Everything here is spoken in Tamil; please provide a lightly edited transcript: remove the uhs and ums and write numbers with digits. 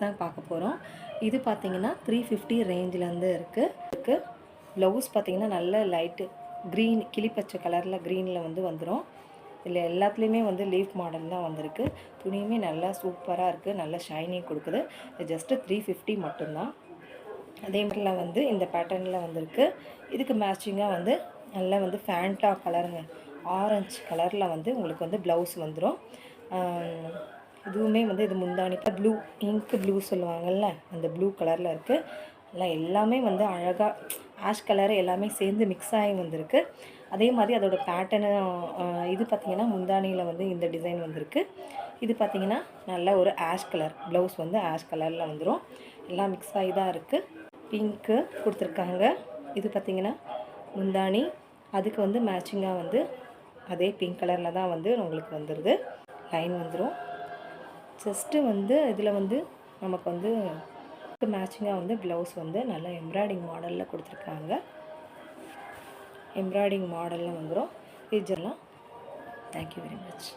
தான் பார்க்க போகிறோம். இது பார்த்தீங்கன்னா 350 ரேஞ்சிலேருந்து இருக்குது. ப்ளவுஸ் பார்த்தீங்கன்னா நல்ல லைட்டு க்ரீன் கிளிப்பச்சை கலரில் க்ரீனில் வந்து வந்துடும். இதில் எல்லாத்துலேயுமே வந்து லீஃப் மாடல் தான் வந்திருக்கு. துணியுமே நல்லா சூப்பராக இருக்குது, நல்லா ஷைனிங் கொடுக்குது. இது ஜஸ்ட்டு 350 மட்டும்தான். அதே மாதிரிலாம் வந்து இந்த பேட்டர்னில் வந்திருக்கு. இதுக்கு மேட்சிங்காக வந்து நல்லா வந்து ஃபேண்டா கலருங்க, ஆரஞ்சு கலரில் வந்து உங்களுக்கு வந்து ப்ளவுஸ் வந்துடும். இதுவுமே வந்து இது முந்தானி ப்ளூ, இங்க் ப்ளூ சொல்லுவாங்கள்ல, அந்த ப்ளூ கலரில் இருக்குது. எல்லாம் எல்லாமே வந்து அழகாக ஆஷ் கலர் எல்லாமே சேர்ந்து மிக்ஸ் ஆகி வந்திருக்கு. அதே மாதிரி அதோடய பேட்டர்னு இது பார்த்திங்கன்னா முந்தானியில் வந்து இந்த டிசைன் வந்திருக்கு. இது பார்த்திங்கன்னா நல்ல ஒரு ஆஷ் கலர் ப்ளவுஸ் வந்து ஆஷ் கலரில் வந்துடும். எல்லாம் மிக்ஸ் ஆகி தான் இருக்குது. பிங்க்கு கொடுத்துருக்காங்க. இது பார்த்திங்கன்னா முந்தானி, அதுக்கு வந்து மேட்சிங்காக வந்து அதே பிங்க் கலரில் தான் வந்து உங்களுக்கு வந்துடுது. லைன் வந்துடும். ஜஸ்ட்டு வந்து இதில் வந்து நமக்கு வந்து மேட்சிங்காக வந்து ப்ளவுஸ் வந்து நல்லா எம்ப்ராய்டிங் மாடலில் கொடுத்துருக்காங்க. எம்ப்ராய்டிங் மாடலில் வந்துடும். இதெல்லாம் தேங்க்யூ வெரி மச்.